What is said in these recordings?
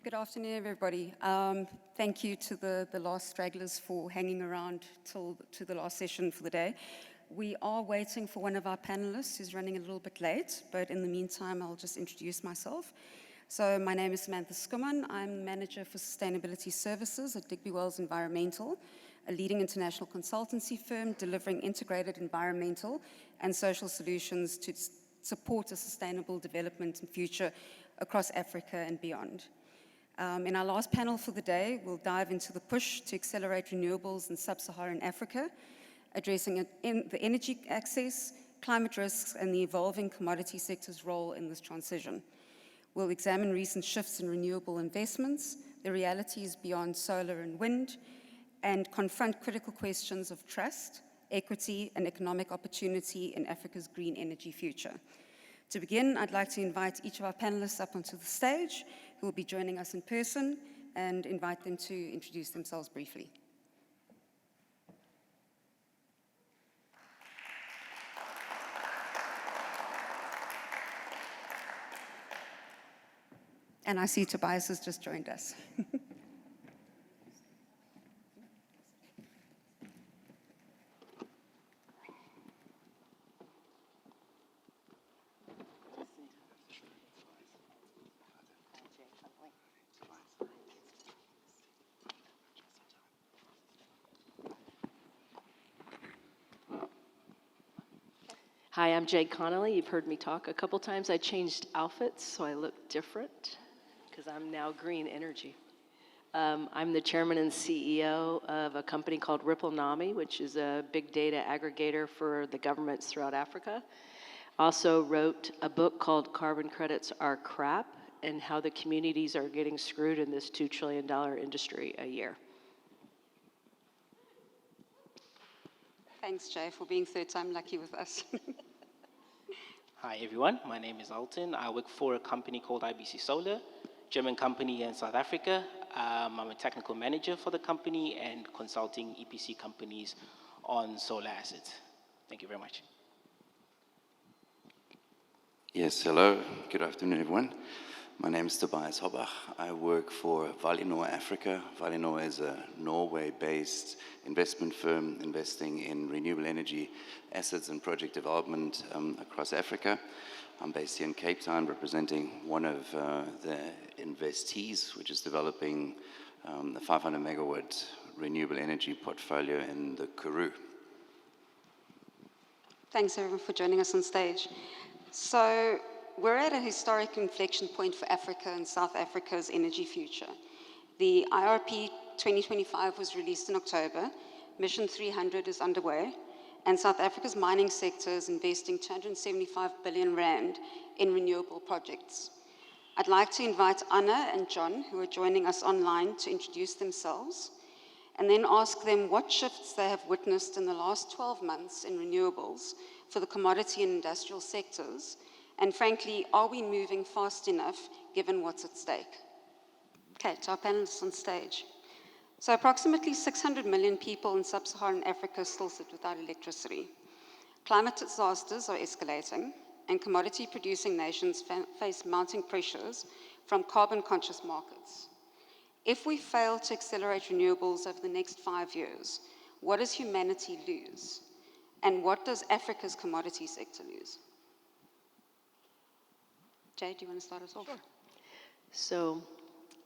Good afternoon, everybody. Thank you to the last stragglers for hanging around to the last session for the day. We are waiting for one of our panelists who's running a little bit late, but in the meantime, I'll just introduce myself. So my name is Samantha Schoeman. I'm Manager for Sustainability Services at Digby Environmental, a leading international consultancy firm delivering integrated environmental and social solutions to support a sustainable development and future across Africa and beyond. In our last panel for the day, we'll dive into the push to accelerate renewables in sub-Saharan Africa, addressing the energy access, climate risks, and the evolving commodity sector's role in this transition. We'll examine recent shifts in renewable investments, the realities beyond solar and wind, and confront critical questions of trust, equity, and economic opportunity in Africa's green energy future. To begin, I'd like to invite each of our panelists up onto the stage, who will be joining us in person, and invite them to introduce themselves briefly. And I see Tobias has just joined us. Hi, I'm Jay Connolly. You've heard me talk a couple times. I changed outfits, so I look different, because I'm now green energy. I'm the chairman and CEO of a company called Ripple NAMI, which is a big data aggregator for the governments throughout Africa. Also wrote a book called Carbon Credits Are Crap, and how the communities are getting screwed in this $2 trillion industry a year. Thanks, Jay, for being third time lucky with us. Hi, everyone. My name is Alton. I work for a company called IBC Solar, German company in South Africa. I'm a technical manager for the company and consulting EPC companies on solar assets. Thank you very much. Yes, hello. Good afternoon, everyone. My name is Tobias Hobach. I work for Valinor Africa. Valinor is a Norway-based investment firm investing in renewable energy assets and project development across Africa. I'm based here in Cape Town, representing one of the investees, which is developing the 500 megawatt renewable energy portfolio in the Karoo. Thanks, everyone, for joining us on stage. So we're at a historic inflection point for Africa and South Africa's energy future. The IRP 2025 was released in October, Mission 300 is underway, and South Africa's mining sector is investing 275 billion rand in renewable projects. I'd like to invite Anna and John, who are joining us online, to introduce themselves, and then ask them what shifts they have witnessed in the last 12 months in renewables for the commodity and industrial sectors. And frankly, are we moving fast enough given what's at stake? Okay, to our panelists on stage. So approximately 600 million people in sub-Saharan Africa still sit without electricity. Climate disasters are escalating, and commodity-producing nations face mounting pressures from carbon-conscious markets. If we fail to accelerate renewables over the next 5 years, what does humanity lose? And what does Africa's commodity sector lose? Jay, do you want to start us off? Sure. So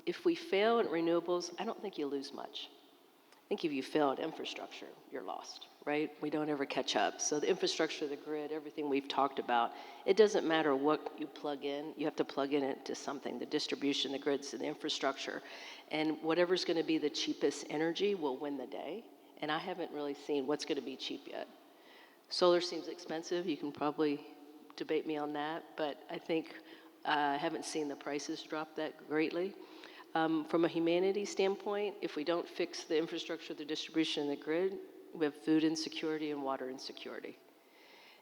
if we fail at renewables, I don't think you lose much. I think if you fail at infrastructure, you're lost, right? We don't ever catch up. So the infrastructure, the grid, everything we've talked about, it doesn't matter what you plug in, you have to plug in it to something, the distribution, the grids, and the infrastructure. And whatever's going to be the cheapest energy will win the day. And I haven't really seen what's going to be cheap yet. Solar seems expensive. You can probably debate me on that, but I think I haven't seen the prices drop that greatly. From a humanity standpoint, if we don't fix the infrastructure, the distribution, and the grid, we have food insecurity and water insecurity.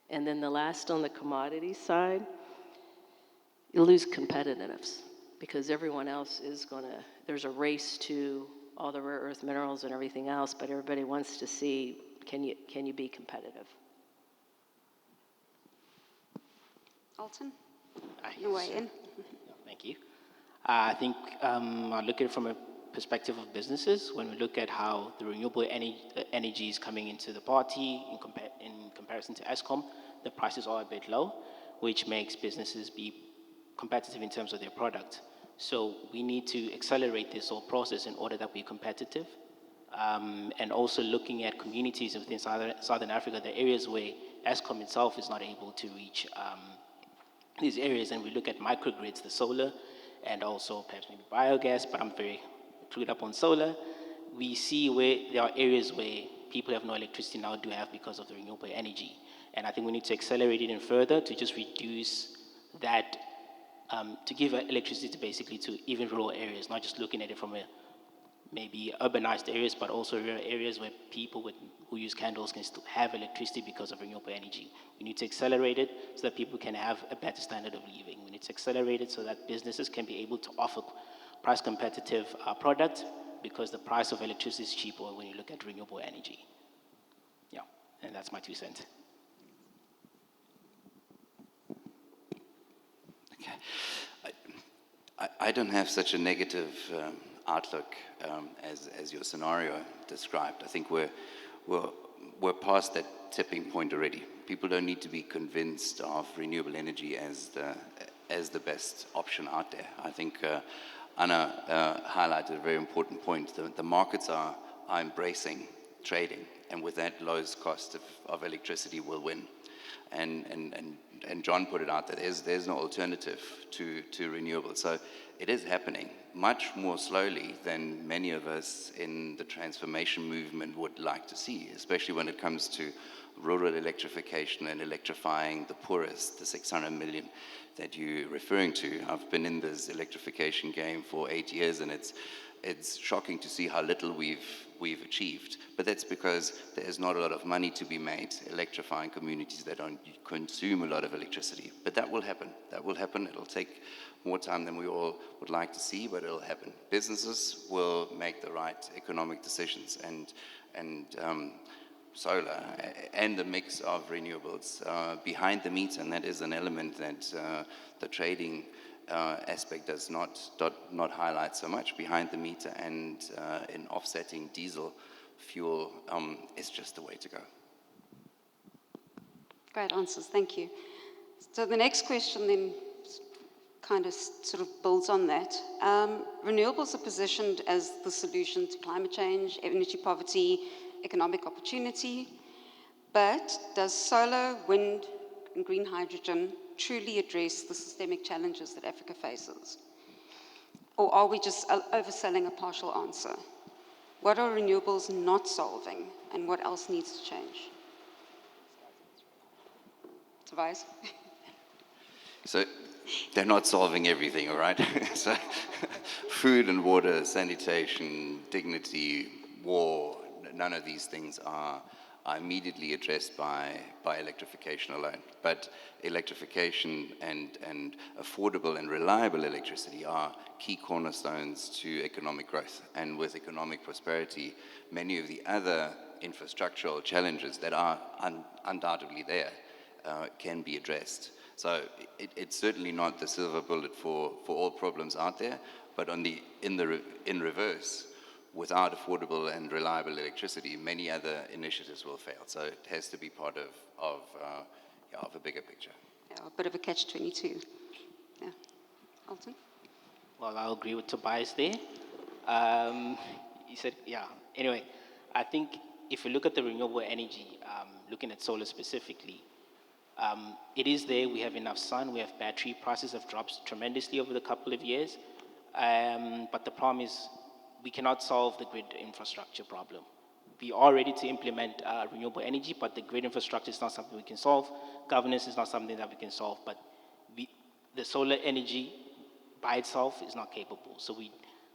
And then the last on the commodity side, you'll lose competitiveness because everyone else is there's a race to all the rare earth minerals and everything else, but everybody wants to see, can you be competitive? Alton, Hi, your way in. Thank you. I think I look at it from a perspective of businesses. When we look at how the renewable energy is coming into the party in comparison to ESCOM, the prices are a bit low, which makes businesses be competitive in terms of their product. So we need to accelerate this whole process in order that we're competitive. And also looking at communities within Southern Africa, the areas where ESCOM itself is not able to reach these areas, and we look at microgrids, the solar, and also perhaps maybe biogas, but I'm very clued up on solar. We see where there are areas where people have no electricity now do have because of the renewable energy. And I think we need to accelerate it in further to just reduce that, to give electricity to basically to even rural areas, not just looking at it from a maybe urbanized areas, but also rural areas where people who use candles can still have electricity because of renewable energy. We need to accelerate it so that people can have a better standard of living. We need to accelerate it so that businesses can be able to offer price competitive products, because the price of electricity is cheaper when you look at renewable energy. Yeah, and that's my 2 cents. Okay. I don't have such a negative outlook as your scenario described. I think we're past that tipping point already. People don't need to be convinced of renewable energy as the best option out there. I think Anna highlighted a very important point. The markets are embracing trading, and with that, lowest cost of electricity will win. And John put it out that there's no alternative to renewables. So it is happening much more slowly than many of us in the transformation movement would like to see, especially when it comes to rural electrification and electrifying the poorest, the 600 million that you're referring to. I've been in this electrification game for 8 years, and it's shocking to see how little we've achieved. But that's because there's not a lot of money to be made electrifying communities that don't consume a lot of electricity. But that will happen. That will happen. It'll take more time than we all would like to see, but it'll happen. Businesses will make the right economic decisions, and solar and the mix of renewables behind the meter, and that is an element that the trading aspect does not highlight so much. Behind the meter and in offsetting diesel fuel is just the way to go. Great answers, thank you. So the next question then kind of sort of builds on that. Renewables are positioned as the solution to climate change, energy poverty, economic opportunity, but does solar, wind, and green hydrogen truly address the systemic challenges that Africa faces? Or are we just overselling a partial answer? What are renewables not solving, and what else needs to change? Tobias? So they're not solving everything, all right? So food and water, sanitation, dignity, war, none of these things are immediately addressed by electrification alone. But electrification and affordable and reliable electricity are key cornerstones to economic growth. And with economic prosperity, many of the other infrastructural challenges that are undoubtedly there can be addressed. So it's certainly not the silver bullet for all problems out there, but in reverse, without affordable and reliable electricity, many other initiatives will fail. So it has to be part of a bigger picture. Yeah, a bit of a catch-22. Yeah. Alton? Well, I'll agree with Tobias there. He said, yeah. Anyway, I think if you look at the renewable energy, looking at solar specifically, it is there. We have enough sun. We have battery. Prices have dropped tremendously over the couple of years. But the problem is we cannot solve the grid infrastructure problem. We are ready to implement renewable energy, but the grid infrastructure is not something we can solve. Governance is not something that we can solve. But the solar energy by itself is not capable. So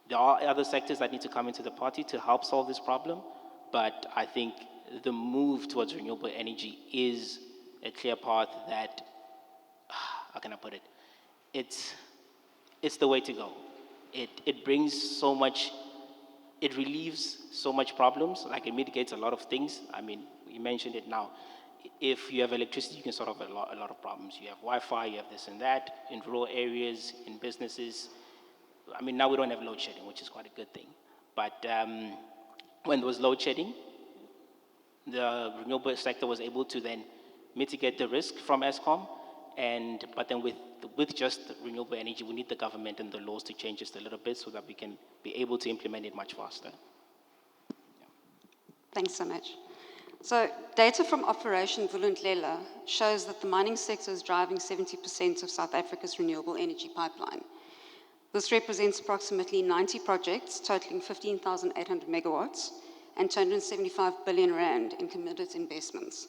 there are other sectors that need to come into the party to help solve this problem. But I think the move towards renewable energy is a clear path that, how can I put it? It's the way to go. It brings so much, it relieves so much problems, like it mitigates a lot of things. I mean, you mentioned it now. If you have electricity, you can solve a lot of problems. You have Wi-Fi, you have this and that, in rural areas, in businesses. I mean, now we don't have load shedding, which is quite a good thing. But when there was load shedding, the renewable sector was able to then mitigate the risk from ESCOM, but then with just renewable energy, we need the government and the laws to change just a little bit so that we can be able to implement it much faster. Thanks so much. So data from Operation Vulindlela shows that the mining sector is driving 70% of South Africa's renewable energy pipeline. This represents approximately 90 projects totaling 15,800 megawatts and 275 billion rand in committed investments.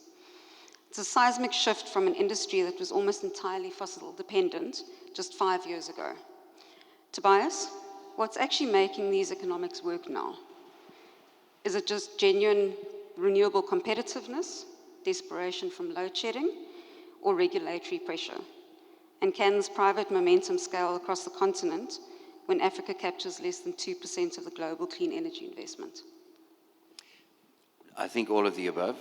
It's a seismic shift from an industry that was almost entirely fossil dependent just 5 years ago. Tobias, what's actually making these economics work now? Is it just genuine renewable competitiveness, desperation from load shedding, or regulatory pressure? And can this private momentum scale across the continent when Africa captures less than 2% of the global clean energy investment? I think all of the above.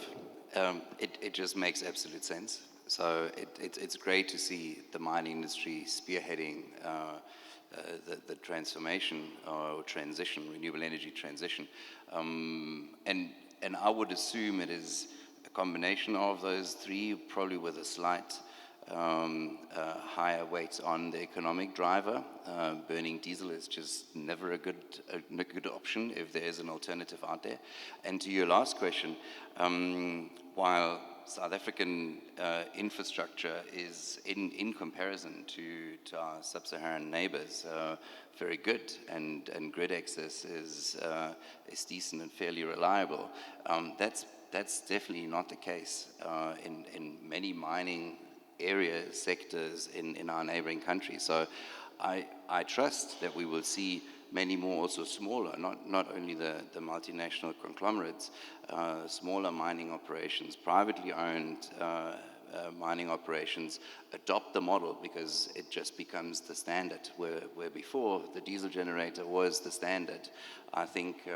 It just makes absolute sense. So it's great to see the mining industry spearheading the transformation or transition, renewable energy transition. And I would assume it is a combination of those three, probably with a slight higher weight on the economic driver. Burning diesel is just never a good option if there is an alternative out there. And to your last question, while South African infrastructure is, in comparison to our sub-Saharan neighbors, very good, and grid access is decent and fairly reliable, that's definitely not the case in many mining areas, sectors in our neighboring countries. So I trust that we will see many more also smaller, not only the multinational conglomerates, smaller mining operations, privately owned mining operations adopt the model, because it just becomes the standard, where before the diesel generator was the standard. I think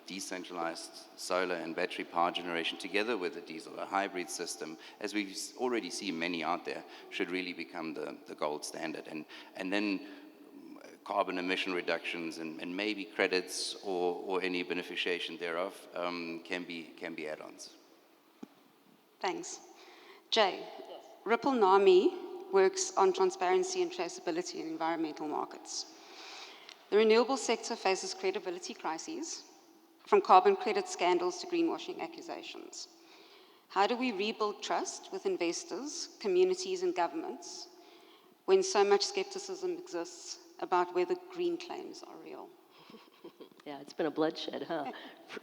decentralized solar and battery power generation together with the diesel, a hybrid system, as we already see many out there, should really become the gold standard. And then carbon emission reductions and maybe credits or any beneficiation thereof can be add-ons. Thanks. Jay, Ripple NAMI works on transparency and traceability in environmental markets. The renewable sector faces credibility crises, from carbon credit scandals to greenwashing accusations. How do we rebuild trust with investors, communities, and governments when so much skepticism exists about whether green claims are real? Yeah, it's been a bloodshed, huh? For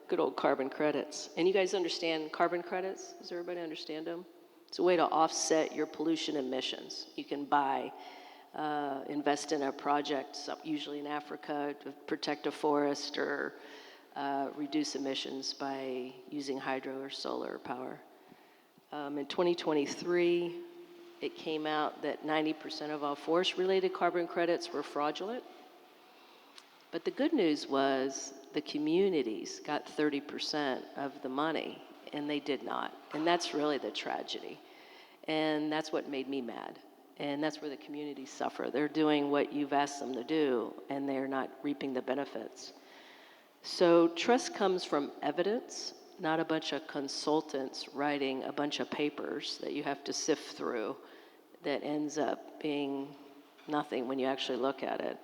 good old carbon credits. And you guys understand carbon credits? Does everybody understand them? It's a way to offset your pollution emissions. You can invest in a project, usually in Africa, to protect a forest or reduce emissions by using hydro or solar power. In 2023, it came out that 90% of all forest-related carbon credits were fraudulent. But the good news was the communities got 30% of the money, and they did not. And that's really the tragedy. And that's what made me mad. And that's where the communities suffer. They're doing what you've asked them to do, and they're not reaping the benefits. So trust comes from evidence, not a bunch of consultants writing a bunch of papers that you have to sift through that ends up being nothing when you actually look at it.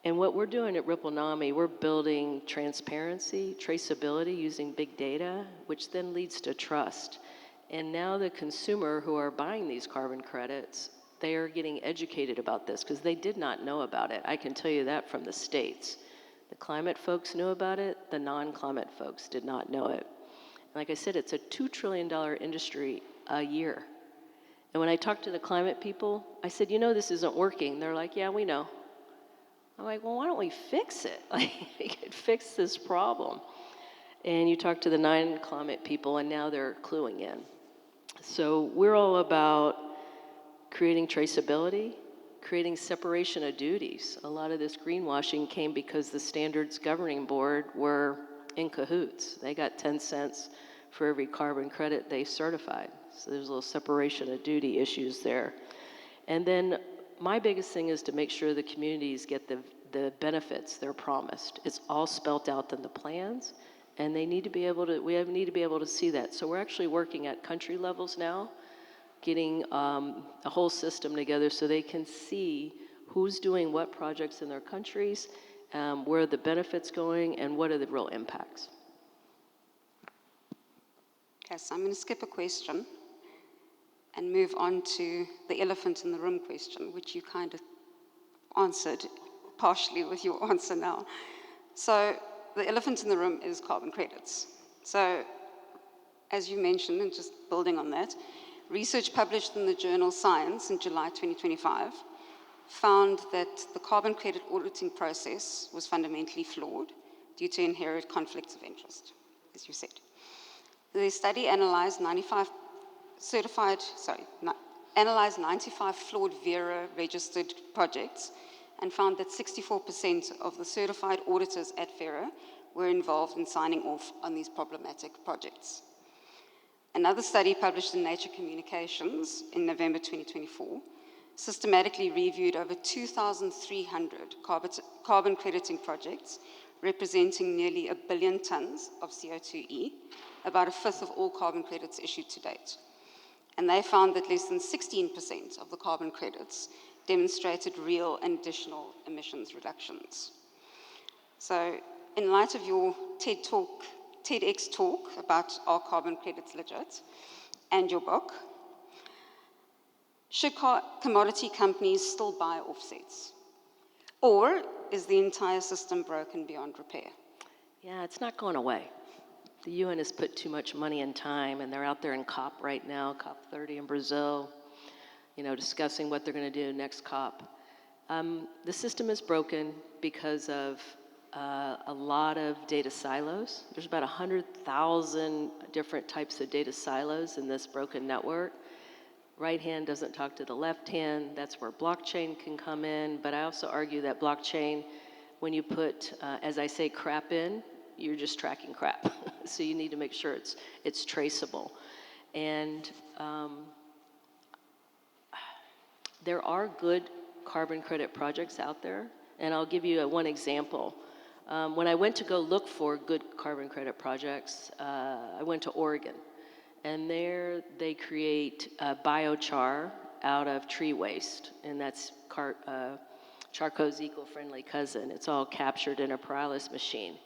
And what we're doing at Ripple NAMI, we're building transparency, traceability using big data, which then leads to trust. And now the consumer who are buying these carbon credits, they are getting educated about this because they did not know about it. I can tell you that from the States. The climate folks knew about it, the non-climate folks did not know it. Like I said, it's a $2 trillion industry a year. And when I talked to the climate people, I said, this isn't working. They're like, yeah, we know. I'm like, well, why don't we fix it? Like, we could fix this problem. And you talk to the non-climate people, and now they're cluing in. So we're all about creating traceability, creating separation of duties. A lot of this greenwashing came because the Standards Governing Board were in cahoots. They got 10 cents for every carbon credit they certified. So there's a little separation of duty issues there. And then my biggest thing is to make sure the communities get the benefits they're promised. It's all spelt out in the plans, and they need to be able to, need to be able to see that. So we're actually working at country levels now, getting a whole system together so they can see who's doing what projects in their countries, where are the benefits going, and what are the real impacts. Okay, so I'm going to skip a question and move on to the elephant in the room question, which you kind of answered partially with your answer now. So the elephant in the room is carbon credits. So as you mentioned, and just building on that, research published in the journal Science in July 2025 found that the carbon credit auditing process was fundamentally flawed due to inherent conflicts of interest, as you said. The study analyzed 95 flawed Vera-registered projects and found that 64% of the certified auditors at Vera were involved in signing off on these problematic projects. Another study published in Nature Communications in November 2024 systematically reviewed over 2,300 carbon crediting projects representing nearly 1 billion tons of CO2e, about a fifth of all carbon credits issued to date. And they found that less than 16% of the carbon credits demonstrated real and additional emissions reductions. So in light of your TEDx talk about are carbon credits legit, and your book, should commodity companies still buy offsets? Or is the entire system broken beyond repair? Yeah, it's not going away. The UN has put too much money and time, and they're out there in COP right now, COP 30 in Brazil, discussing what they're going to do next COP. The system is broken because of a lot of data silos. There's about 100,000 different types of data silos in this broken network. Right hand doesn't talk to the left hand. That's where blockchain can come in. But I also argue that blockchain, when you put, as I say, crap in, you're just tracking crap. So you need to make sure it's traceable. And there are good carbon credit projects out there. And I'll give you one example. When I went to go look for good carbon credit projects, I went to Oregon. And there they create biochar out of tree waste. And that's charcoal's eco-friendly cousin. It's all captured in a pyrolysis machine.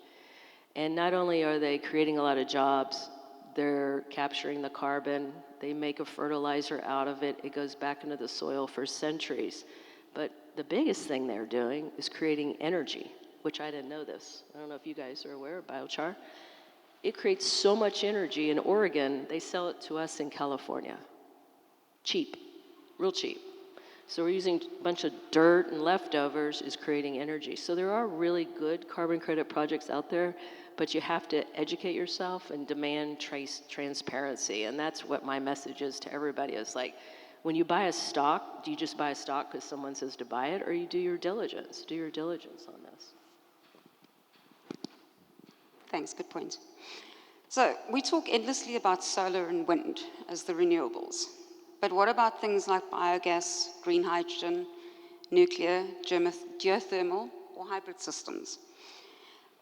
And not only are they creating a lot of jobs, they're capturing the carbon. They make a fertilizer out of it. It goes back into the soil for centuries. But the biggest thing they're doing is creating energy, which I didn't know this. I don't know if you guys are aware of biochar. It creates so much energy in Oregon, they sell it to us in California. Cheap, real cheap. So we're using a bunch of dirt and leftovers is creating energy. So there are really good carbon credit projects out there, but you have to educate yourself and demand transparency. And that's what my message is to everybody. Is like, when you buy a stock, do you just buy a stock because someone says to buy it, or you do your diligence? Do your diligence on this. Thanks, good point. So we talk endlessly about solar and wind as the renewables. But what about things like biogas, green hydrogen, nuclear, geothermal, or hybrid systems?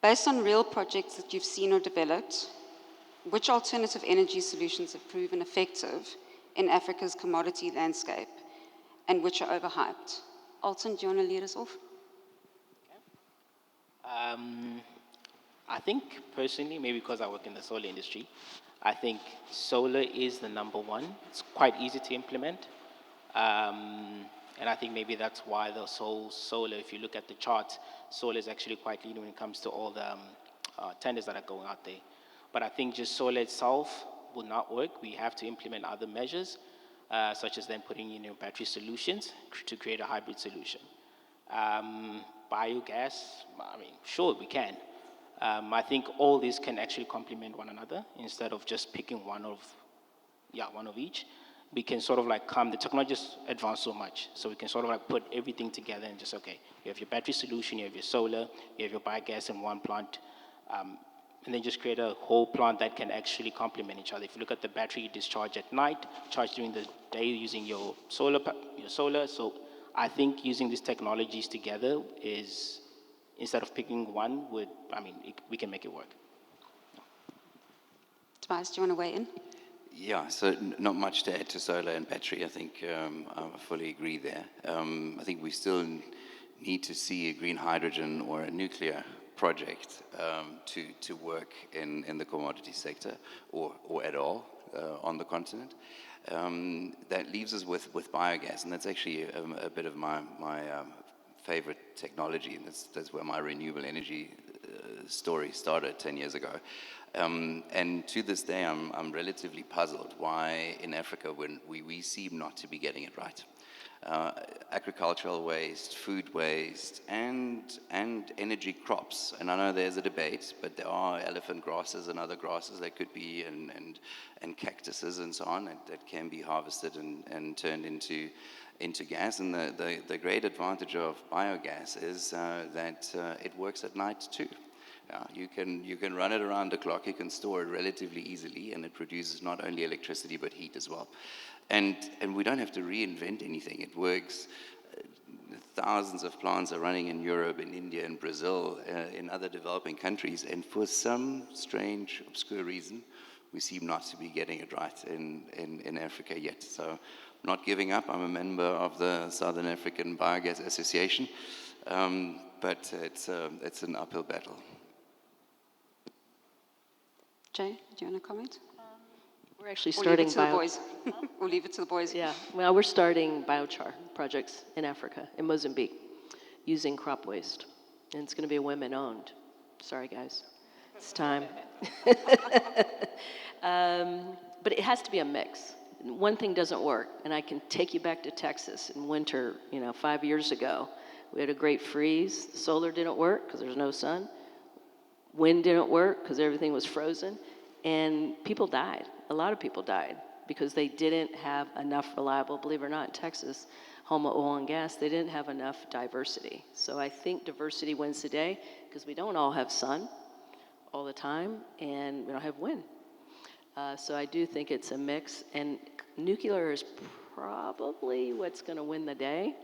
Based on real projects that you've seen or developed, which alternative energy solutions have proven effective in Africa's commodity landscape and which are overhyped? Alton, do you want to lead us off? I think personally, maybe because I work in the solar industry, I think solar is the number one. It's quite easy to implement. And I think maybe that's why the solar, if you look at the chart, solar is actually quite leading when it comes to all the tenders that are going out there. But I think just solar itself will not work. We have to implement other measures, such as then putting in battery solutions to create a hybrid solution. Biogas, sure, we can. I think all these can actually complement one another instead of just picking one of each. We can sort of the technology just advanced so much, so we can sort of put everything together and just, okay, you have your battery solution, you have your solar, you have your biogas in one plant, and then just create a whole plant that can actually complement each other. If you look at the battery, you discharge at night, charge during the day using your solar. So I think using these technologies together is, instead of picking one, we can make it work. Tobias, do you want to weigh in? Yeah, so not much to add to solar and battery. I think I fully agree there. I think we still need to see a green hydrogen or a nuclear project to work in the commodity sector or at all on the continent. That leaves us with biogas, and that's actually a bit of my favorite technology, and that's where my renewable energy story started 10 years ago. And to this day, I'm relatively puzzled why in Africa when we seem not to be getting it right. Agricultural waste, food waste, and energy crops. And I know there's a debate, but there are elephant grasses and other grasses that could be, and cactuses and so on that can be harvested and turned into gas. And the great advantage of biogas is that it works at night too. You can run it around the clock, you can store it relatively easily, and it produces not only electricity but heat as well. And we don't have to reinvent anything. It works. Thousands of plants are running in Europe, in India, in Brazil, in other developing countries, and for some strange, obscure reason, we seem not to be getting it right in Africa yet. So I'm not giving up. I'm a member of the Southern African Biogas Association, but it's an uphill battle. Jay, do you want to comment? We're actually Or leave starting it to the boys. Or leave it to the boys. Yeah, well, we're starting biochar projects in Africa, in Mozambique, using crop waste. And it's going to be women-owned. Sorry, guys. It's time. But it has to be a mix. One thing doesn't work, and I can take you back to Texas in winter, 5 years ago. We had a great freeze. Solar didn't work because there's no sun. Wind didn't work because everything was frozen. And people died. A lot of people died because they didn't have enough reliable, believe it or not, in Texas, home of oil and gas, they didn't have enough diversity. So I think diversity wins the day because we don't all have sun all the time and we don't have wind. So I do think it's a mix, and nuclear is probably what's going to win the day,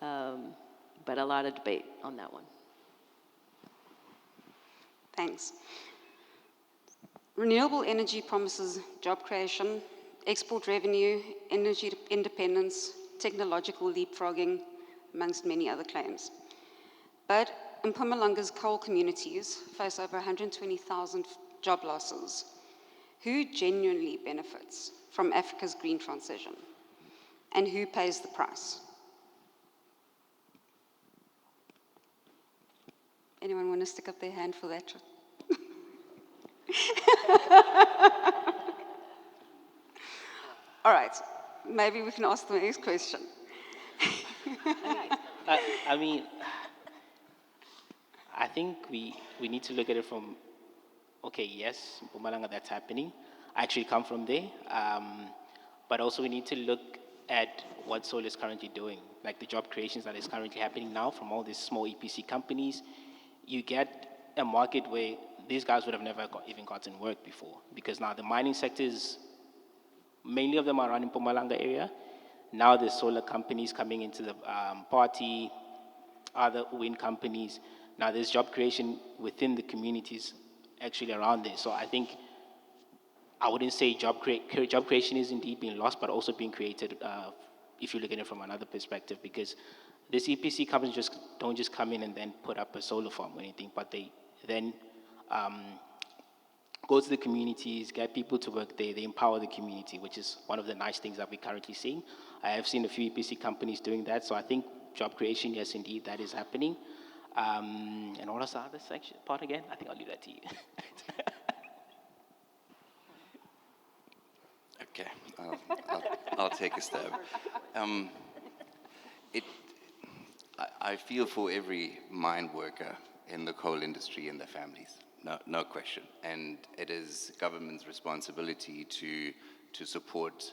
but a lot of debate on that one. Thanks. Renewable energy promises job creation, export revenue, energy independence, technological leapfrogging, amongst many other claims. But Mpumalanga's coal communities face over 120,000 job losses. Who genuinely benefits from Africa's green transition? And who pays the price? Anyone want to stick up their hand for that? All right, maybe we can ask the next question. I think we need to look at it from, okay, yes, Mpumalanga, that's happening. I actually come from there. But also we need to look at what solar is currently doing, like the job creations that is currently happening now from all these small EPC companies. You get a market where these guys would have never even gotten work before, because now the mining sectors, mainly of them are around in Mpumalanga area. Now there's solar companies coming into the party, other wind companies. Now there's job creation within the communities actually around there. So I think I wouldn't say job creation is indeed being lost, but also being created if you look at it from another perspective, because these EPC companies don't just come in and then put up a solar farm or anything, but they then go to the communities, get people to work there, they empower the community, which is one of the nice things that we're currently seeing. I have seen a few EPC companies doing that, so I think job creation, yes, indeed, that is happening. And what was the other section part again? I think I'll leave that to you. Okay, I'll take a stab. I feel for every mine worker in the coal industry and their families, no question. And it is government's responsibility to support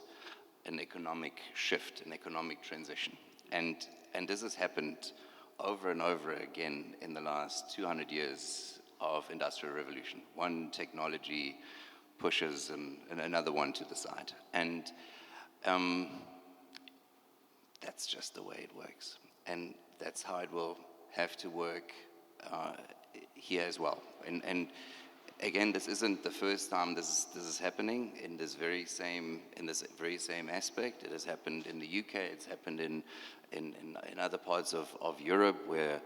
an economic shift, an economic transition. And this has happened over and over again in the last 200 years of industrial revolution. One technology pushes and another one to the side. And that's just the way it works. And that's how it will have to work here as well. And again, this isn't the first time this is happening in this very same aspect. It has happened in the UK. It's happened in other parts of Europe where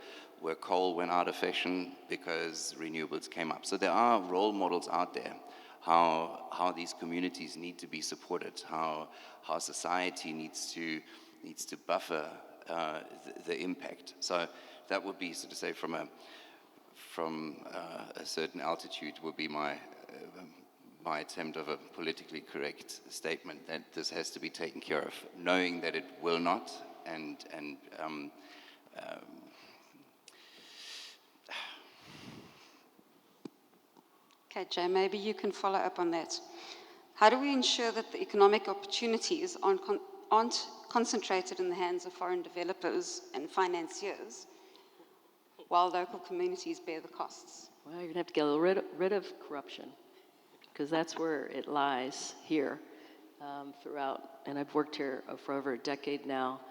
coal went out of fashion because renewables came up. So there are role models out there how these communities need to be supported, how society needs to buffer the impact. So that would be, so to say, from a certain altitude would be my attempt of a politically correct statement that this has to be taken care of, knowing that it will not, and Okay, Jay, maybe you can follow up on that. How do we ensure that the economic opportunities aren't concentrated in the hands of foreign developers and financiers, while local communities bear the costs? Well, you're going to have to get rid of corruption, because that's where it lies here throughout. And I've worked here for over a decade now.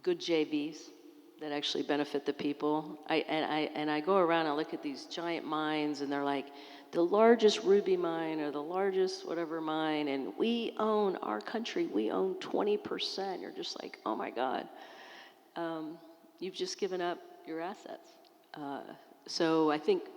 Good JVs that actually benefit the people. I go around and look at these giant mines, and they're like the largest ruby mine or the largest whatever mine, and we own our country. We own 20%. You're just like, oh my God. You've just given up your assets. So I think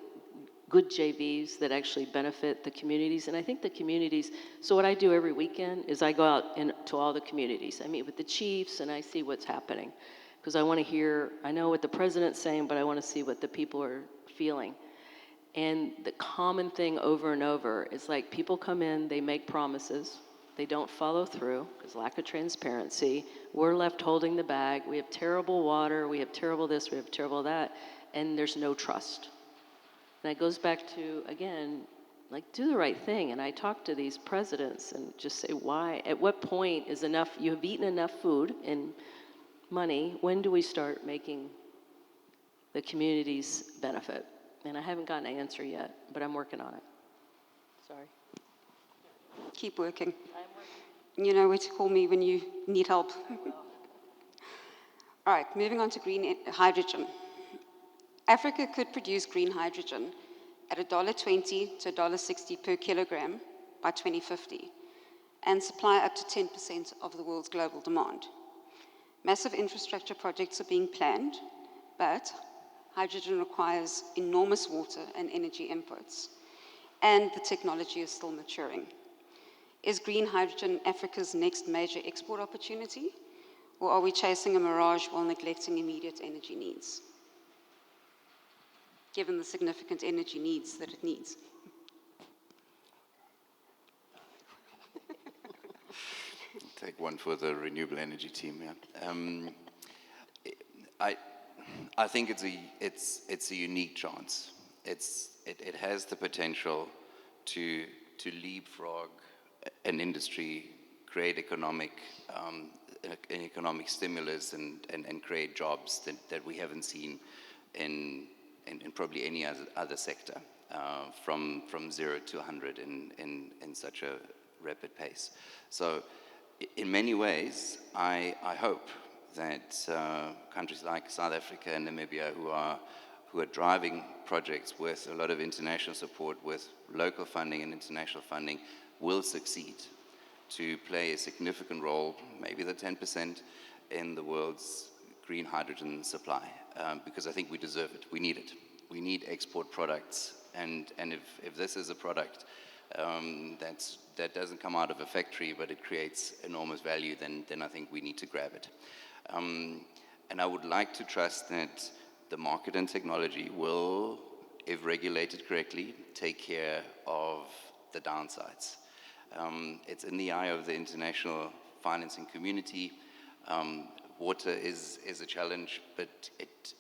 good JVs that actually benefit the communities. And I think the communities, so what I do every weekend is I go out to all the communities. I meet with the chiefs and I see what's happening. Because I want to hear, I know what the president's saying, but I want to see what the people are feeling. And the common thing over and over is like people come in, they make promises, they don't follow through because lack of transparency. We're left holding the bag. We have terrible water, we have terrible this, we have terrible that, and there's no trust. And it goes back to, again, like do the right thing. And I talk to these presidents and just say, why? At what point is enough, you have eaten enough food and money, when do we start making the communities benefit? And I haven't gotten an answer yet, but I'm working on it. Sorry. Keep working. I'm working. You know where to call me when you need help. All right, moving on to green hydrogen. Africa could produce green hydrogen at $1.20 to $1.60 per kilogram by 2050 and supply up to 10% of the world's global demand. Massive infrastructure projects are being planned, but hydrogen requires enormous water and energy inputs, and the technology is still maturing. Is green hydrogen Africa's next major export opportunity, or are we chasing a mirage while neglecting immediate energy needs, given the significant energy needs that it needs? Take one for the renewable energy team. Yeah. I think it's a unique chance. It has the potential to leapfrog an industry, create an economic stimulus, and create jobs that we haven't seen in probably any other sector, from 0 to 100 in such a rapid pace. So in many ways, I hope that countries like South Africa and Namibia, who are driving projects with a lot of international support, with local funding and international funding, will succeed to play a significant role, maybe the 10%, in the world's green hydrogen supply, because I think we deserve it. We need it. We need export products, and if this is a product that doesn't come out of a factory, but it creates enormous value, then I think we need to grab it. And I would like to trust that the market and technology will, if regulated correctly, take care of the downsides. It's in the eye of the international financing community. Water is a challenge, but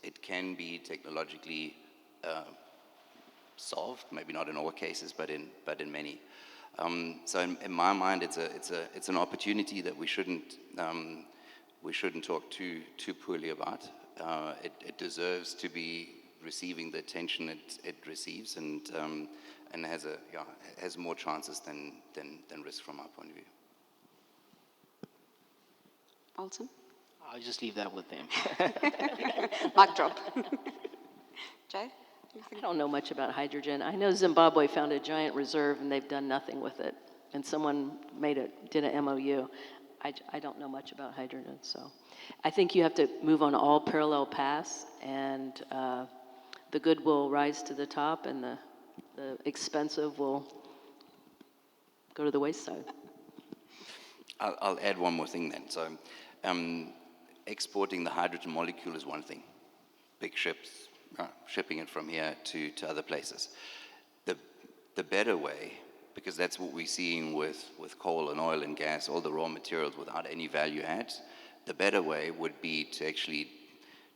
it can be technologically solved. Maybe not in all cases, but in many. So in my mind, it's an opportunity that we shouldn't talk too poorly about. It deserves to be receiving the attention it receives, and has more chances than risk from our point of view. Alton? I'll just leave that with them. Mic drop. Jay? I don't know much about hydrogen. I know Zimbabwe found a giant reserve and they've done nothing with it. And someone did an MOU. I don't know much about hydrogen, so. I think you have to move on all parallel paths, and the good will rise to the top and the expensive will go to the wayside. I'll add one more thing then. So, exporting the hydrogen molecule is one thing. Big ships, shipping it from here to other places. The better way, because that's what we're seeing with coal and oil and gas, all the raw materials without any value add, the better way would be to actually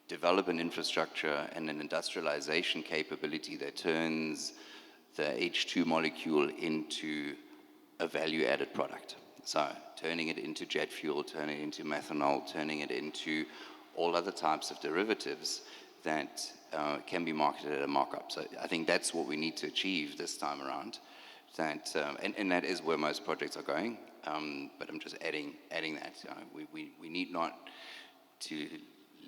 develop an infrastructure and an industrialization capability that turns the H2 molecule into a value-added product. So turning it into jet fuel, turning it into methanol, turning it into all other types of derivatives that can be marketed at a markup. So I think that's what we need to achieve this time around. That, and that is where most projects are going, but I'm just adding that. We need not to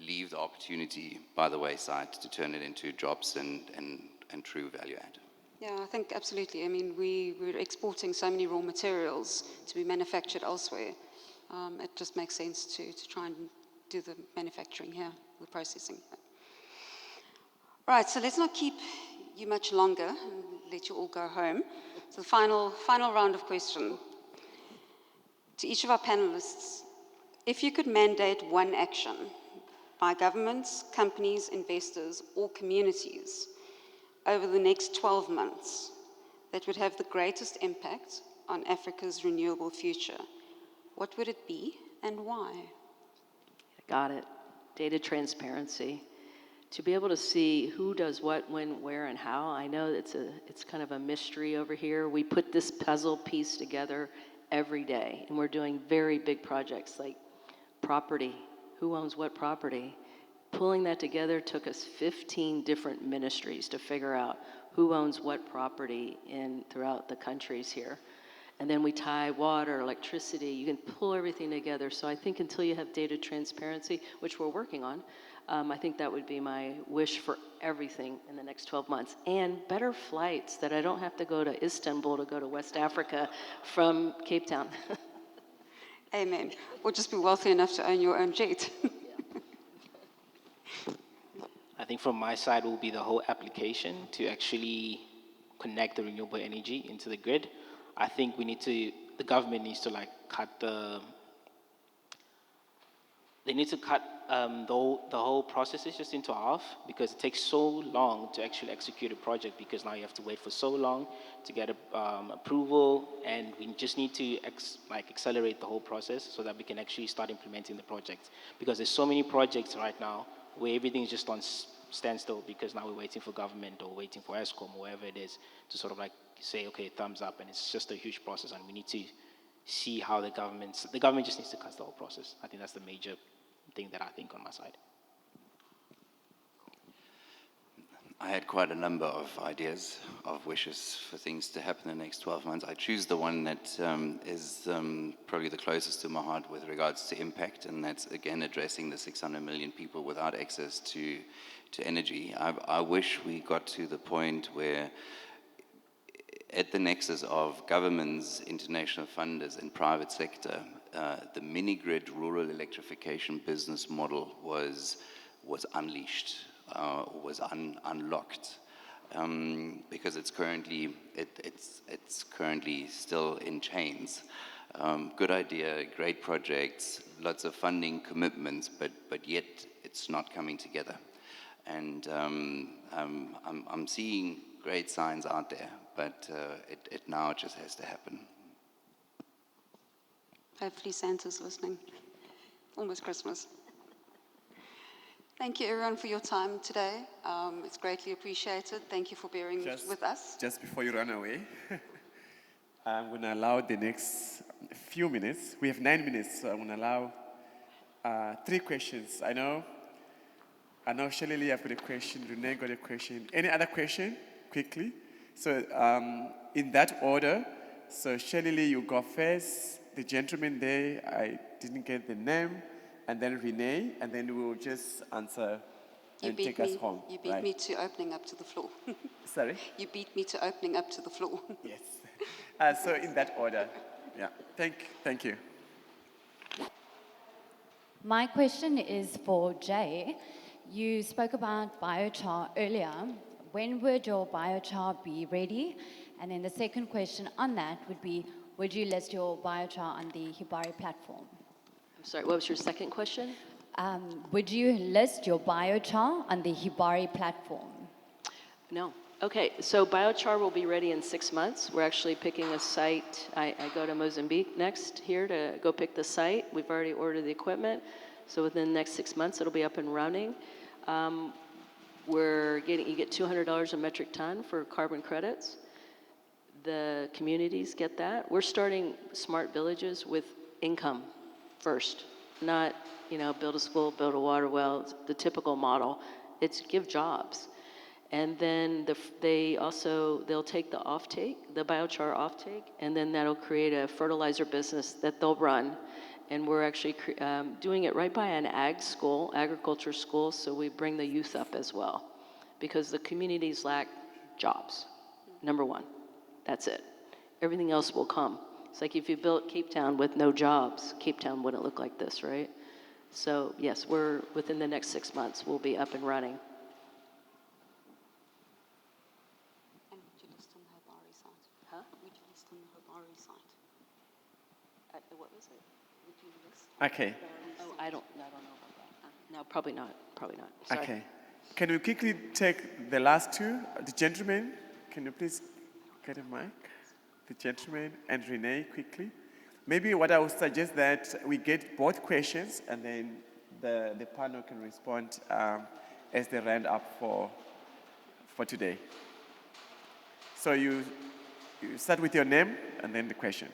leave the opportunity by the wayside to turn it into jobs and true value add. Yeah, I think absolutely. I mean, we're exporting so many raw materials to be manufactured elsewhere. It just makes sense to try and do the manufacturing here, the processing. Right, so let's not keep you much longer and let you all go home. So the final round of questions. To each of our panelists, if you could mandate one action by governments, companies, investors, or communities over the next 12 months that would have the greatest impact on Africa's renewable future, what would it be and why? Got it. Data transparency. To be able to see who does what, when, where, and how. I know it's kind of a mystery over here. We put this puzzle piece together every day, and we're doing very big projects like property. Who owns what property? Pulling that together took us 15 different ministries to figure out who owns what property throughout the countries here. And then we tie water, electricity, you can pull everything together. So I think until you have data transparency, which we're working on, I think that would be my wish for everything in the next 12 months. And better flights, that I don't have to go to Istanbul to go to West Africa from Cape Town. Amen. Or just be wealthy enough to own your own jet. I think from my side will be the whole application to actually connect the renewable energy into the grid. I think the government needs to cut the whole processes just into half, because it takes so long to actually execute a project, because now you have to wait for so long to get approval, and we just need to accelerate the whole process so that we can actually start implementing the project, because there's so many projects right now where everything is just on standstill, because now we're waiting for government or waiting for ESCOM or whoever it is to sort of say, okay, thumbs up, and it's just a huge process, and we need to see how the government just needs to cut the whole process. I think that's the major thing that I think on my side. I had quite a number of ideas, of wishes for things to happen in the next 12 months. I choose the one that is probably the closest to my heart with regards to impact, and that's, again, addressing the 600 million people without access to energy. I wish we got to the point where, at the nexus of governments, international funders, and private sector, the mini-grid rural electrification business model was unleashed, was unlocked, because it's currently still in chains. Good idea, great projects, lots of funding commitments, but yet it's not coming together. And I'm seeing great signs out there, but it now just has to happen. Hopefully Santa's listening. Almost Christmas. Thank you, everyone, for your time today. It's greatly appreciated. Thank you for bearing with us. Just before you run away, I'm going to allow the next few minutes. We have 9 minutes, so I'm going to allow 3 questions. I know Shirley Lee, I've got a question. Renee got a question. Any other question? Quickly. So in that order, so Shirley Lee, you go first. The gentleman there, I didn't get the name. and then Renee, and then we will just answer and take us home. You beat me to opening up to the floor. Sorry? You beat me to opening up to the floor. Yes. So in that order. Yeah. Thank you. My question is for Jay. You spoke about biochar earlier. When would your biochar be ready? And then the second question on that would be, would you list your biochar on the Hibari platform? I'm sorry, what was your second question? Would you list your biochar on the Hibari platform? No. Okay, so biochar will be ready in 6 months. We're actually picking a site. I go to Mozambique next here to go pick the site. We've already ordered the equipment. So within the next 6 months, it'll be up and running. You get $200 a metric ton for carbon credits. The communities get that. We're starting smart villages with income first, not, build a school, build a water well, the typical model. It's give jobs. And then they'll take the offtake, the biochar offtake, and then that'll create a fertilizer business that they'll run. And we're actually doing it right by an agriculture school, so we bring the youth up as well. Because the communities lack jobs, number one. That's it. Everything else will come. It's like if you built Cape Town with no jobs, Cape Town wouldn't look like this, right? So yes, we're within the next 6 months, we'll be up and running. And would you list on the Hibari site? Huh? Would you list on the Hibari site? What was it? Would you list? Okay. Oh, I don't know about that. No, probably not. Sorry. Okay. Can we quickly take the last two? The gentleman, can you please get a mic? The gentleman and Renee quickly. Maybe what I would suggest that we get both questions and then the panel can respond as they round up for today. So you start with your name and then the question.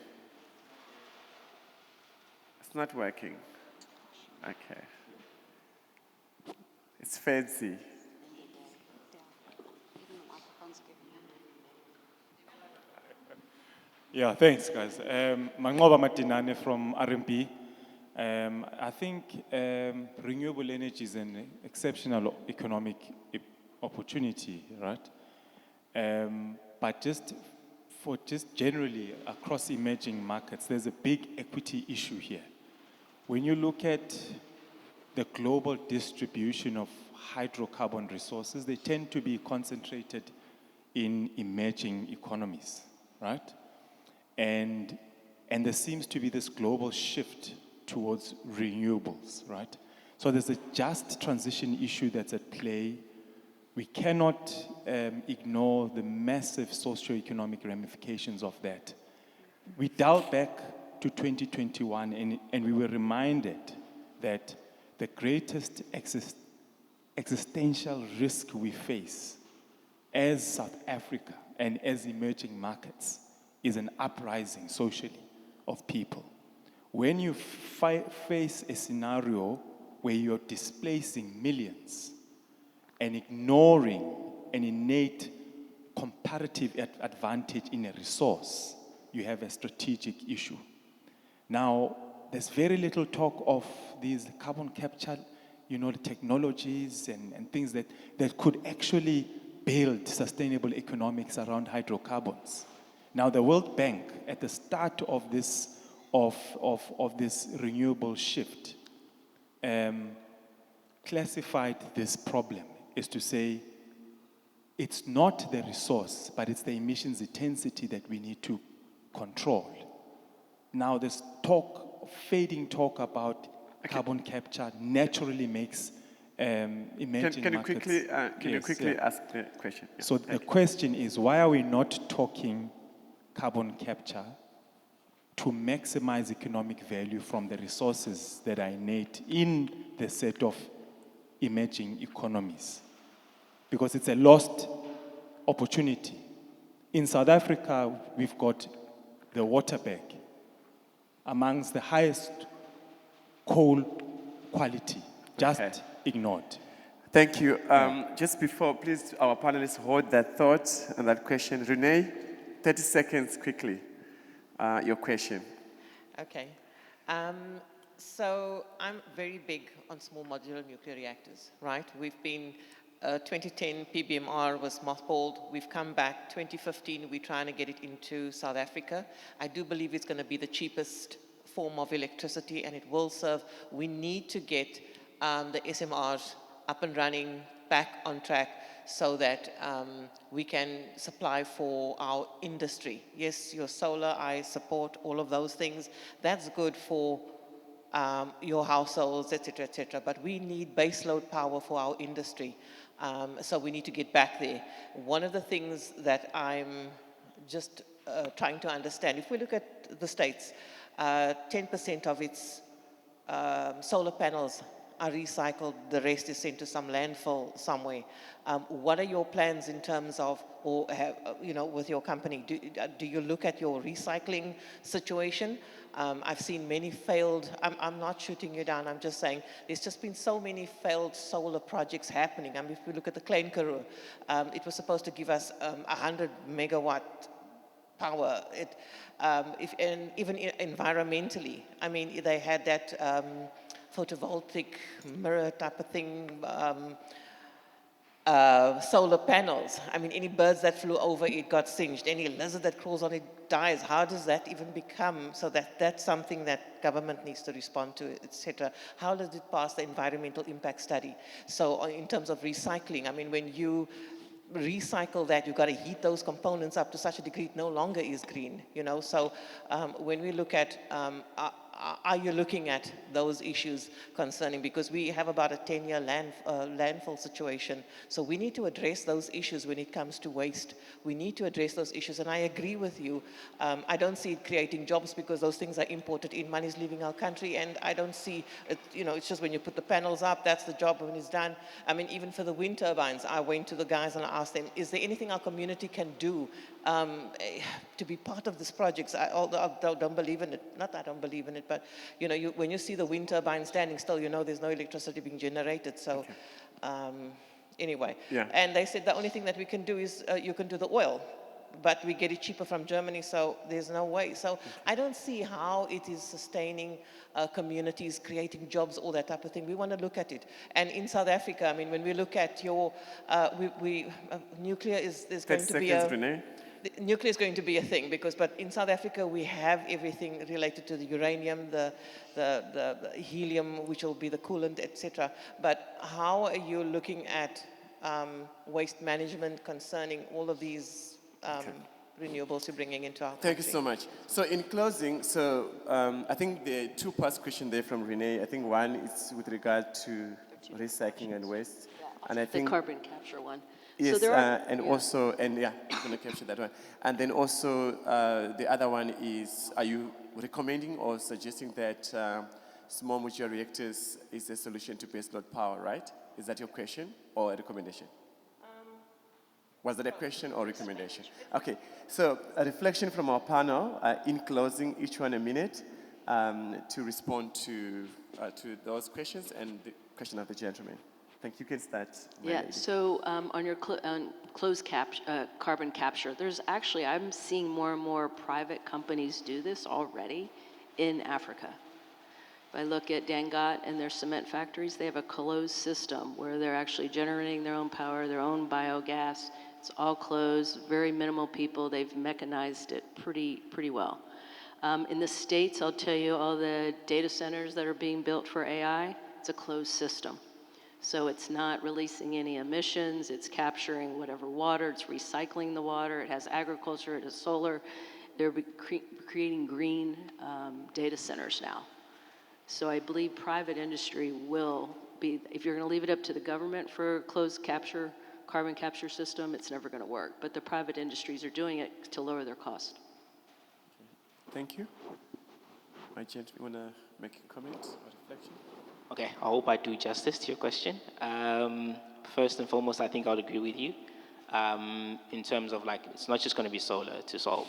It's not working. Okay. It's fancy. Even the microphone's giving you. Yeah, thanks, guys. Mangoba Matinane from RMP. I think renewable energy is an exceptional economic opportunity, right? But just generally across emerging markets, there's a big equity issue here. When you look at the global distribution of hydrocarbon resources, they tend to be concentrated in emerging economies, right? And there seems to be this global shift towards renewables, right? So there's a just transition issue that's at play. We cannot ignore the massive socioeconomic ramifications of that. We dialed back to 2021 and we were reminded that the greatest existential risk we face as South Africa and as emerging markets is an uprising socially of people. When you face a scenario where you're displacing millions and ignoring an innate comparative advantage in a resource, you have a strategic issue. Now, there's very little talk of these carbon capture, the technologies and things that could actually build sustainable economics around hydrocarbons. Now, the World Bank, at the start of this renewable shift, classified this problem is to say it's not the resource, but it's the emissions intensity that we need to control. Now, this fading talk about carbon capture naturally makes emerging Can you markets... quickly ask the question? Yeah. So the question is, why are we not talking carbon capture to maximize economic value from the resources that are innate in the set of emerging economies? Because it's a lost opportunity. In South Africa, we've got the water bag amongst the highest coal quality, just ignored. Thank you. Just before, please, our panelists hold that thought and that question. Renee, 30 seconds quickly, your question. Okay. So I'm very big on small modular nuclear reactors, right? We've been, 2010 PBMR was mothballed. We've come back, 2015 we're trying to get it into South Africa. I do believe it's going to be the cheapest form of electricity and it will serve. We need to get the SMRs up and running, back on track, so that we can supply for our industry. Yes, your solar, I support all of those things. That's good for your households, etc., but we need baseload power for our industry. So we need to get back there. One of the things that I'm just trying to understand, if we look at the States, 10% of its solar panels are recycled, the rest is sent to some landfill somewhere. What are your plans in terms of, or have, with your company? Do you look at your recycling situation? I've seen many failed, I'm not shooting you down, I'm just saying, there's just been so many failed solar projects happening. I mean, if we look at the Klein Karoo, it was supposed to give us 100 megawatt power. And even environmentally, I mean, they had that photovoltaic mirror type of thing, solar panels. I mean, any birds that flew over it got singed. Any lizard that crawls on it dies. How does that even become? So that's something that government needs to respond to, etc. How does it pass the environmental impact study? So in terms of recycling, I mean, when you recycle that, you've got to heat those components up to such a degree it no longer is green, So when we look at, are you looking at those issues concerning, because we have about a 10-year landfill situation, so we need to address those issues when it comes to waste. We need to address those issues, and I agree with you. I don't see it creating jobs because those things are imported in, money's leaving our country, and I don't see it, it's just when you put the panels up, that's the job when it's done. I mean, even for the wind turbines, I went to the guys and I asked them, is there anything our community can do to be part of this project? Although I don't believe in it, not that I don't believe in it, but when you see the wind turbine standing still, there's no electricity being generated. So anyway, Yeah. and they said the only thing that we can do is you can do the oil, but we get it cheaper from Germany, so there's no way. So I don't see how it is sustaining communities, creating jobs, all that type of thing. We want to look at it. And in South Africa, I mean, when we look at your, nuclear is going to be a... Renee. Nuclear is going to be a thing, but in South Africa we have everything related to the uranium, the helium, which will be the coolant, etc. But how are you looking at waste management concerning all of these renewables you're bringing into our country? Thank you so much. So in closing, I think the two-part question there from Renee. I think one is with regard to recycling and waste, and I think the carbon capture one. yes, So there are, I'm going to capture that one. And then also the other one is: are you recommending or suggesting that small modular reactors is a solution to baseload power? Right? Is that your question or a recommendation? Was that a question or recommendation? Okay, so a reflection from our panel, in closing, each one a minute to respond to those questions and the question of the gentleman. Thank you. You can start. yeah, so on your closed carbon capture, I'm seeing more and more private companies do this already in Africa. If I look at Dangote and their cement factories, they have a closed system where they're actually generating their own power, their own biogas. It's all closed, very minimal people. They've mechanized it pretty well. In the States, I'll tell you, all the data centers that are being built for AI, it's a closed system. So it's not releasing any emissions, it's capturing whatever water, it's recycling the water, it has agriculture, it has solar. They're creating green data centers now. So I believe private industry will be, if you're going to leave it up to the government for closed carbon capture system, it's never going to work. But the private industries are doing it to lower their cost. Thank you. My gent, you want to make a comment or reflection? Okay, I hope I do justice to your question. First and foremost, I think I'll agree with you. In terms of it's not just going to be solar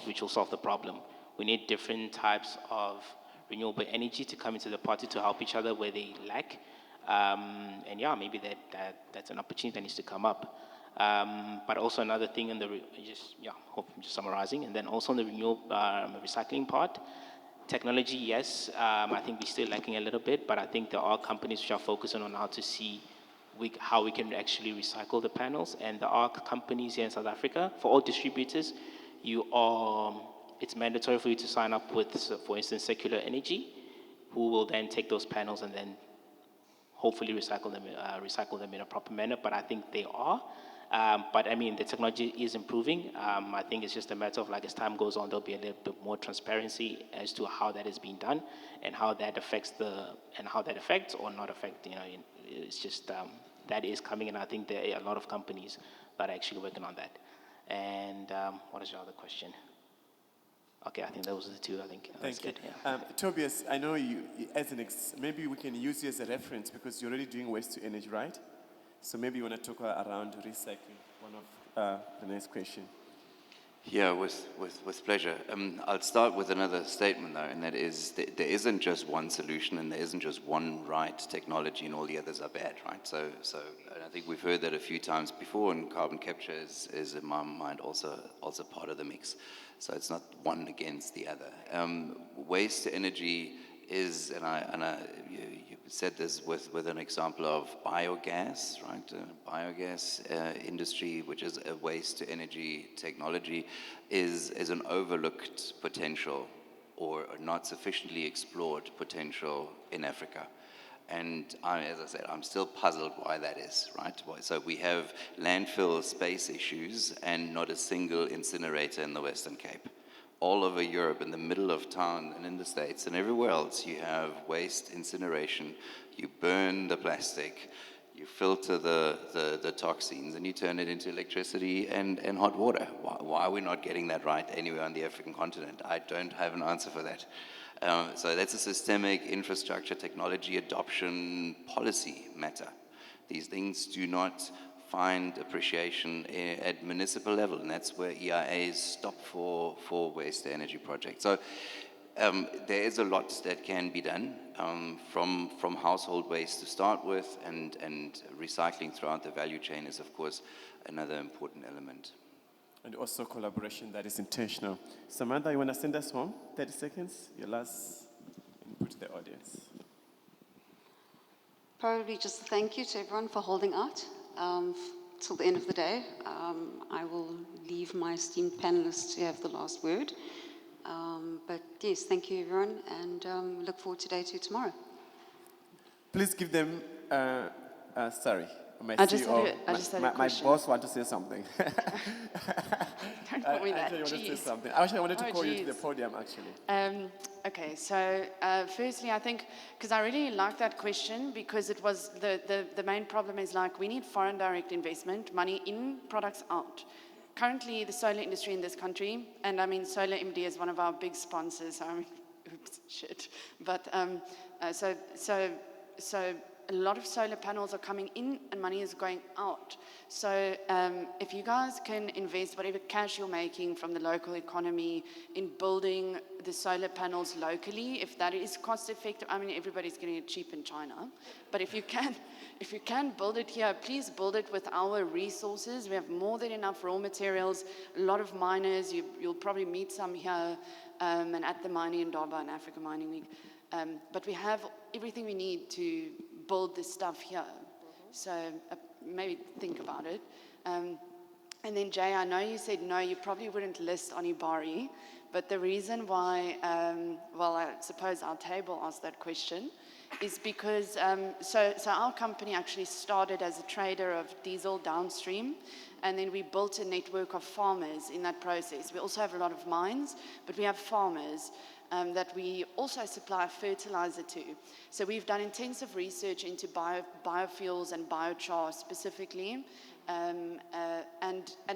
which will solve the problem. We need different types of renewable energy to come into the party to help each other where they lack. And yeah, maybe that's an opportunity that needs to come up. But also another thing hope I'm just summarizing. And then also on the renewable recycling part, Technology, yes. I think we're still lacking a little bit, but I think there are companies which are focusing on how to see how we can actually recycle the panels. And there are companies here in South Africa, for all distributors, it's mandatory for you to sign up with, for instance, Circular Energy, who will then take those panels and then hopefully recycle them in a proper manner. But I think they are. But I mean, the technology is improving. I think it's just a matter of, like, as time goes on, there'll be a little bit more transparency as to how that is being done and how that affects or not affect. It's just that is coming, and I think there are a lot of companies that are actually working on that. And what is your other question? Okay, I think those are the two. I think that's Thank you. good. Yeah. Tobias, I know you, maybe we can use you as a reference because you're already doing waste to energy, right? So maybe you want to talk around recycling, one of the next question. Yeah, with pleasure. I'll start with another statement, though, and that is there isn't just one solution and there isn't just one right technology and all the others are bad, right? So and I think we've heard that a few times before, and carbon capture is in my mind also part of the mix. So it's not one against the other. Waste to energy is, you said this with an example of biogas, right? Biogas industry, which is a waste to energy technology, is an overlooked potential or not sufficiently explored potential in Africa. And as I said, I'm still puzzled why that is, right? So we have landfill space issues and not a single incinerator in the Western Cape. All over Europe, in the middle of town and in the States and everywhere else, you have waste incineration. You burn the plastic, you filter the toxins, and you turn it into electricity and hot water. Why are we not getting that right anywhere on the African continent? I don't have an answer for that. So that's a systemic infrastructure, technology, adoption, policy matter. These things do not find appreciation at municipal level, and that's where EIAs stop for waste to energy projects. So there is a lot that can be done from household waste to start with, and recycling throughout the value chain is, of course, another important element. And also collaboration that is intentional. Samantha, you want to send us home? 30 seconds, your last input to the audience. Probably just a thank you to everyone for holding out till the end of the day. I will leave my esteemed panelists to have the last word. But yes, thank you everyone, and look forward to day 2 tomorrow. Please give them, sorry, my I CEO, just had a my question. boss wants to say something. Don't call me that. Actually, I wanted to say Jeez. something. Actually, I wanted to Oh, call you to the jeez. podium, actually. Okay, so firstly, I think, because I really like that question, because it was the main problem is, like, we need foreign direct investment, money in, products out. Currently, the solar industry in this country, and I mean, Solar MD is one of our big sponsors, so I mean, oops, shit. But so a lot of solar panels are coming in and money is going out. So if you guys can invest whatever cash you're making from the local economy in building the solar panels locally, if that is cost effective, I mean, everybody's getting it cheap in China. But if you can build it here, please build it with our resources. We have more than enough raw materials, a lot of miners. You'll probably meet some here and at the mining in Durban and Africa Mining Week. But we have everything we need to build this stuff here. So maybe think about it. And then Jay, I know you said no, you probably wouldn't list on Ibari, but the reason why, well, I suppose our table asked that question, is because, so our company actually started as a trader of diesel downstream, and then we built a network of farmers in that process. We also have a lot of mines, but we have farmers that we also supply fertilizer to. So we've done intensive research into biofuels and biochar specifically. And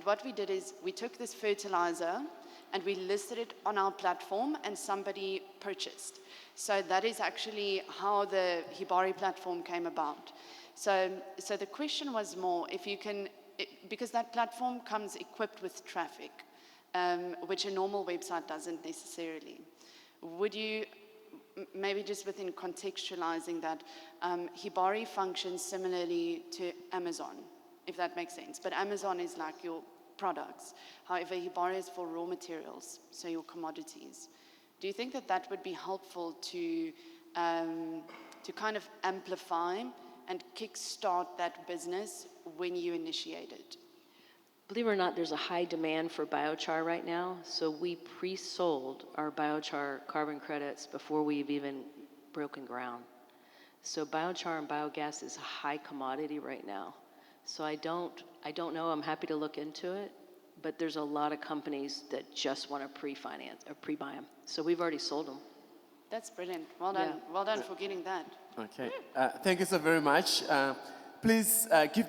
what we did is we took this fertilizer and we listed it on our platform, and somebody purchased. So that is actually how the Hibari platform came about. So the question was more, if you can, because that platform comes equipped with traffic, which a normal website doesn't necessarily. Would you, maybe just within contextualizing that, Hibari functions similarly to Amazon, if that makes sense. But Amazon is like your products. However, Hibari is for raw materials, so your commodities. Do you think that that would be helpful to kind of amplify and kickstart that business when you initiate it? Believe it or not, there's a high demand for biochar right now, so we pre-sold our biochar carbon credits before we've even broken ground. So biochar and biogas is a high commodity right now. So I don't know, I'm happy to look into it, but there's a lot of companies that just want to pre-finance or pre-buy them. So we've already sold them. That's brilliant. Well done. Yeah. Well done for getting that. Okay. Thank you so very much. Please give